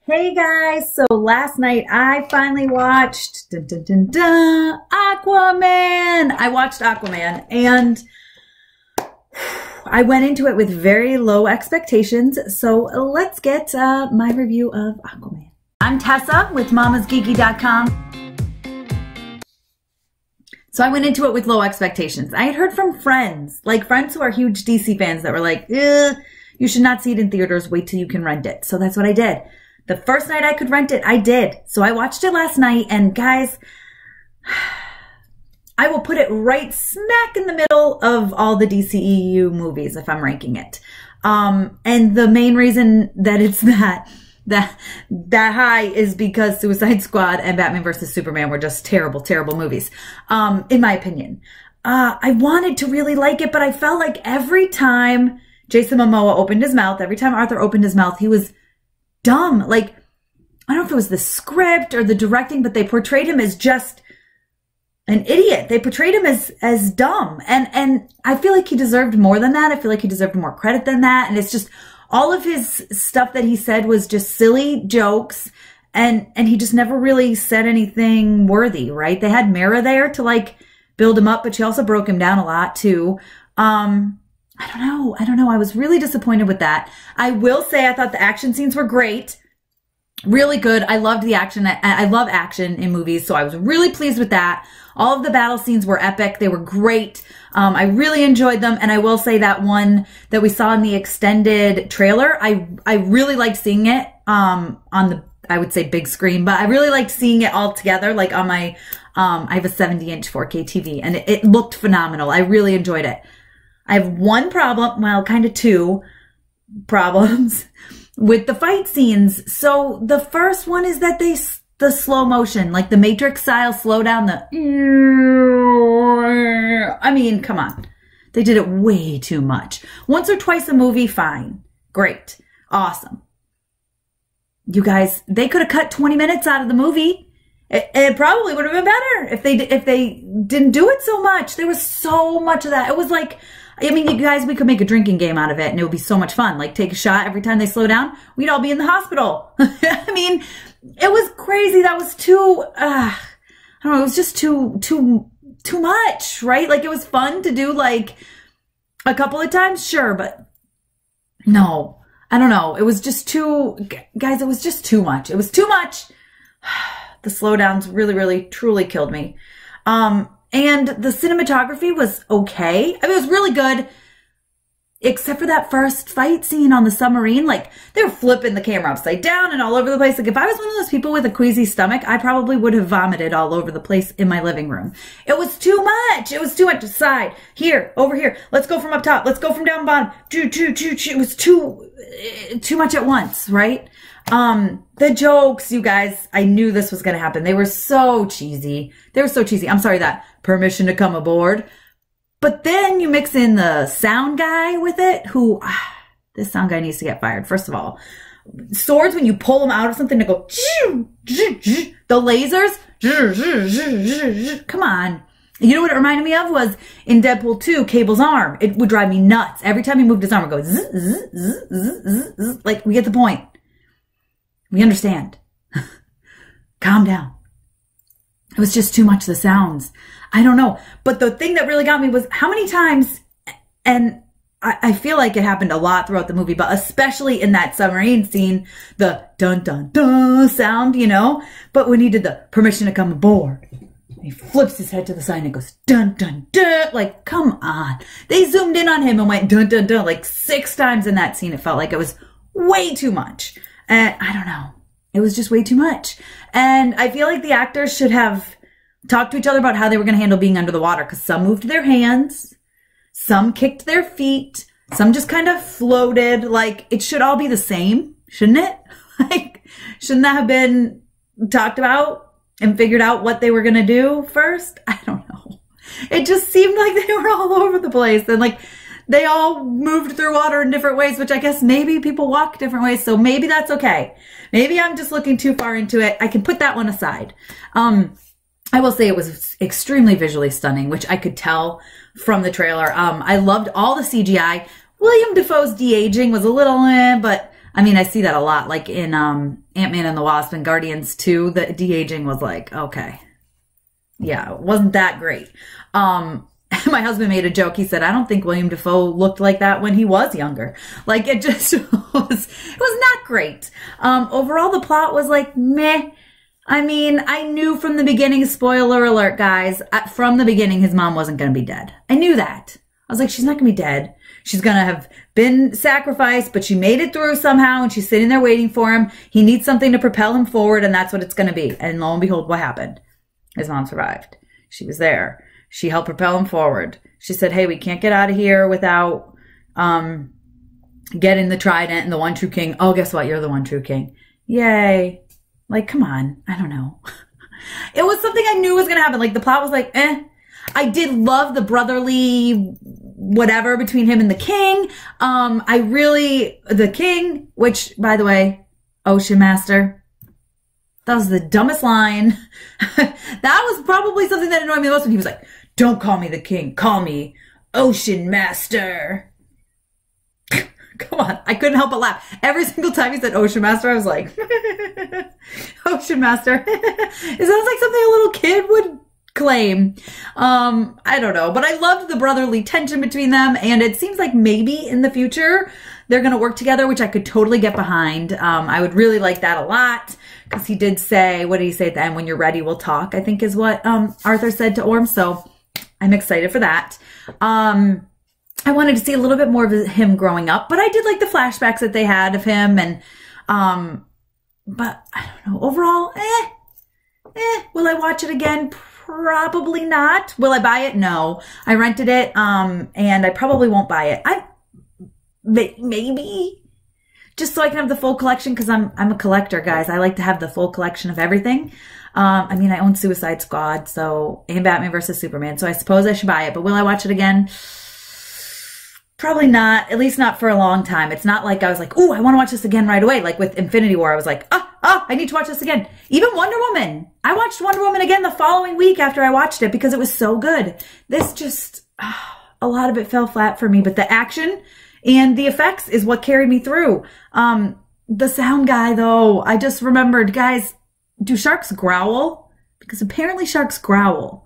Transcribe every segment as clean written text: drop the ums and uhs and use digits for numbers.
Hey guys, so last night I finally watched Aquaman. I watched Aquaman and I went into it with very low expectations. So let's get my review of Aquaman. I'm Tessa with mamasgeeky.com. So I went into it with low expectations. I had heard from friends who are huge DC fans that were like, you should not see it in theaters, wait till you can rent it. So that's what I did. The first night I could rent it, I did. So I watched it last night, and guys, I will put it right smack in the middle of all the DCEU movies if I'm ranking it. And the main reason that it's that high is because Suicide Squad and Batman vs. Superman were just terrible, terrible movies, in my opinion. I wanted to really like it, but I felt like every time Jason Momoa opened his mouth, every time Arthur opened his mouth, he was dumb. Like, I don't know if it was the script or the directing, but they portrayed him as just an idiot. They portrayed him as dumb. And I feel like he deserved more than that. I feel like he deserved more credit than that. And it's just all of his stuff that he said was just silly jokes. And he just never really said anything worthy, right? They had Mara there to build him up, but she also broke him down a lot too. I don't know. I was really disappointed with that. I will say I thought the action scenes were great. Really good. I loved the action. I love action in movies, so I was really pleased with that. All of the battle scenes were epic. They were great. I really enjoyed them. And I will say that one that we saw in the extended trailer, I really liked seeing it on the, I would say, big screen, but I really liked seeing it all together, like on my, I have a 70-inch 4K TV, and it looked phenomenal. I really enjoyed it. I have one problem, well, kind of two problems with the fight scenes. So the first one is that the slow motion, like the Matrix style slow down, I mean, come on. They did it way too much. Once or twice a movie, fine. Great. Awesome. You guys, they could have cut 20 minutes out of the movie. It probably would have been better if they didn't do it so much. There was so much of that. It was like, I mean, you guys, we could make a drinking game out of it and it would be so much fun. Like, take a shot every time they slow down. We'd all be in the hospital. I mean, it was crazy. That was too, I don't know, it was just too much, right? Like, it was fun to do a couple of times, sure, but no, I don't know. It was just guys, it was just too much. It was too much. The slowdowns really, really, truly killed me. And the cinematography was okay. I mean, it was really good, except for that first fight scene on the submarine. Like, they were flipping the camera upside down and all over the place. Like, if I was one of those people with a queasy stomach, I probably would have vomited all over the place in my living room. It was too much. It was too much. Side, here, over here. Let's go from up top. Let's go from down bottom. It was too much at once, right? The jokes, you guys, I knew this was going to happen. They were so cheesy. They were so cheesy. I'm sorry, that permission to come aboard. But then you mix in the sound guy with it, who, this sound guy needs to get fired. First of all, swords, when you pull them out of something to go, the lasers, come on. You know what it reminded me of was in Deadpool 2, Cable's arm. It would drive me nuts. Every time he moved his arm, it would go zzz, zzz, zzz, zzz, zzz. Like, we get the point. We understand. Calm down. It was just too much, the sounds. I don't know. But the thing that really got me was how many times, and I feel like it happened a lot throughout the movie, but especially in that submarine scene, the dun dun dun sound, you know? But when he did the permission to come aboard, he flips his head to the side and it goes dun dun dun. Like, come on. They zoomed in on him and went dun dun dun like 6 times in that scene. It felt like it was way too much. And I don't know. It was just way too much. And I feel like the actors should have talked to each other about how they were going to handle being under the water, because some moved their hands, some kicked their feet, some just kind of floated. Like, it should all be the same, shouldn't it? Like, shouldn't that have been talked about and figured out what they were going to do first? I don't know. It just seemed like they were all over the place. And they all moved through water in different ways, which I guess maybe people walk different ways. So maybe that's okay. Maybe I'm just looking too far into it. I can put that one aside. I will say it was extremely visually stunning, which I could tell from the trailer. I loved all the CGI. William Dafoe's de-aging was a little but I mean, I see that a lot, like in Ant-Man and the Wasp and Guardians 2, the de-aging was like, okay. Yeah, it wasn't that great. My husband made a joke. He said, I don't think William Dafoe looked like that when he was younger. Like, it just was, it was not great. Overall, the plot was like, meh. I mean, I knew from the beginning, spoiler alert, guys, from the beginning, his mom wasn't going to be dead. I knew that. I was like, she's not going to be dead. She's going to have been sacrificed, but she made it through somehow, and she's sitting there waiting for him. He needs something to propel him forward, and that's what it's going to be. And lo and behold, what happened? His mom survived. She was there. She helped propel him forward. She said, hey, we can't get out of here without getting the trident and the one true king. Oh, guess what? You're the one true king. Yay. Like, come on. I don't know. It was something I knew was going to happen. Like, the plot was like, eh. I did love the brotherly whatever between him and the king. The king, which, by the way, Ocean Master. That was the dumbest line. That was probably something that annoyed me the most when he was like, don't call me the king. Call me Ocean Master. Come on. I couldn't help but laugh. Every single time he said Ocean Master, I was like, Ocean Master. It sounds like something a little kid would claim. I don't know. But I loved the brotherly tension between them. And it seems like maybe in the future they're going to work together, which I could totally get behind. I would really like that a lot. Because he did say, what did he say at the end? When you're ready, we'll talk, I think is what Arthur said to Orm. So I'm excited for that. I wanted to see a little bit more of him growing up, but I did like the flashbacks that they had of him. And, but I don't know, overall, will I watch it again? Probably not. Will I buy it? No. I rented it, and I probably won't buy it. Maybe just so I can have the full collection, because I'm a collector, guys. I like to have the full collection of everything. I mean, I own Suicide Squad, and Batman vs. Superman, so I suppose I should buy it. But will I watch it again? Probably not, at least not for a long time. It's not like I was like, ooh, I want to watch this again right away. Like with Infinity War, I was like, I need to watch this again. Even Wonder Woman. I watched Wonder Woman again the following week after I watched it because it was so good. This just, a lot of it fell flat for me, but the action and the effects is what carried me through. The sound guy, though, I just remembered, guys, do sharks growl? Because apparently sharks growl.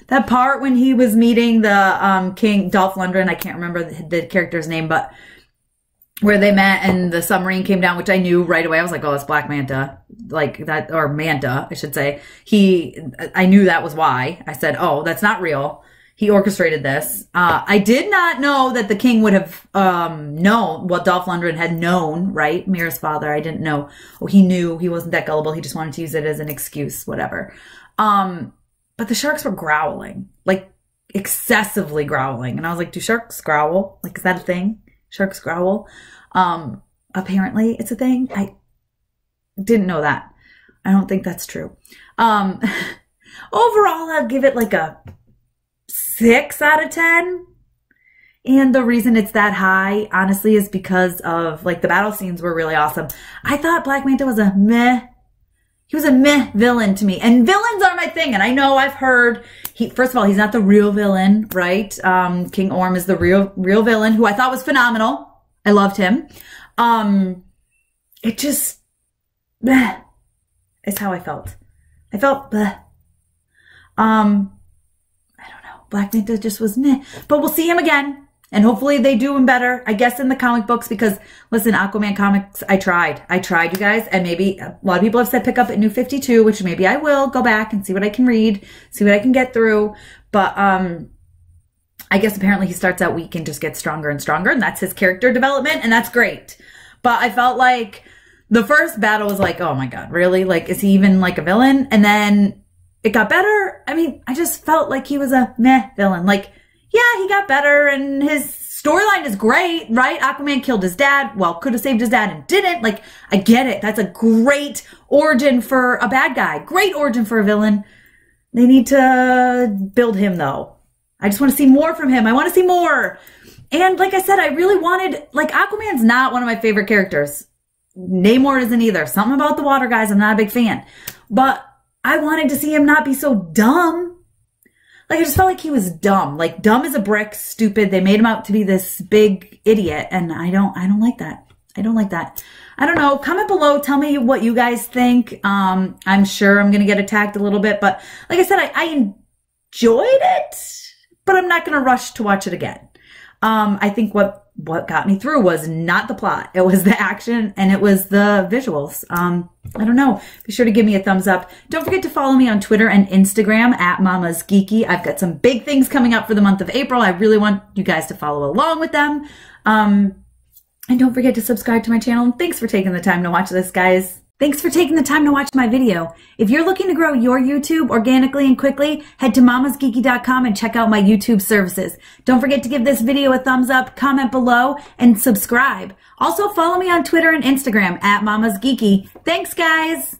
That part when he was meeting the King, Dolph Lundgren, I can't remember the character's name, but where they met and the submarine came down, which I knew right away. I was like, oh, it's Black Manta. Like that, or Manta, I should say. I knew that was why. I said, oh, that's not real. He orchestrated this. I did not know that the king would have known what Dolph Lundgren had known, right? Mira's father. I didn't know. Oh, he knew. He wasn't that gullible. He just wanted to use it as an excuse, whatever. But the sharks were growling, like excessively growling. And I was like, do sharks growl? Like, is that a thing? Sharks growl? Apparently it's a thing. I didn't know that. I don't think that's true. Overall, I'll give it like a 6 out of 10. And the reason it's that high, honestly, is because of like the battle scenes were really awesome. I thought Black Manta was a meh. He was a meh villain to me. And villains are my thing. And I know I've heard, first of all, he's not the real villain, right? King Orm is the real villain, who I thought was phenomenal. I loved him. It just, bleh, is how I felt. I felt, bleh. I don't know. Black Manta just was meh. But we'll see him again. And hopefully they do him better, I guess, in the comic books, because, listen, Aquaman comics, I tried, you guys, and maybe a lot of people have said pick up at New 52, which maybe I will go back and see what I can read, see what I can get through, but, I guess apparently he starts out weak and just gets stronger and stronger, and that's his character development, and that's great. But I felt like the first battle was like, oh my god, really? Like, is he even like a villain? And then it got better. I mean, I just felt like he was a meh villain, like, yeah, he got better and his storyline is great, right? Aquaman killed his dad. Well, could have saved his dad and didn't. Like, I get it. That's a great origin for a bad guy. Great origin for a villain. They need to build him, though. I just want to see more from him. I want to see more. And like I said, I really wanted, like, Aquaman's not one of my favorite characters. Namor isn't either. Something about the water guys, I'm not a big fan. But I wanted to see him not be so dumb. Like, I just felt like he was dumb. Like, dumb as a brick, stupid. They made him out to be this big idiot, and I don't like that. I don't like that. I don't know. Comment below. Tell me what you guys think. I'm sure I'm going to get attacked a little bit, but like I said, I enjoyed it, but I'm not going to rush to watch it again. I think what got me through was not the plot. It was the action and it was the visuals. I don't know. Be sure to give me a thumbs up. Don't forget to follow me on Twitter and Instagram at Mama's Geeky. I've got some big things coming up for the month of April. I really want you guys to follow along with them. And don't forget to subscribe to my channel. And thanks for taking the time to watch this, guys. Thanks for taking the time to watch my video. If you're looking to grow your YouTube organically and quickly, head to mamasgeeky.com and check out my YouTube services. Don't forget to give this video a thumbs up, comment below, and subscribe. Also follow me on Twitter and Instagram at Mama's Geeky. Thanks, guys.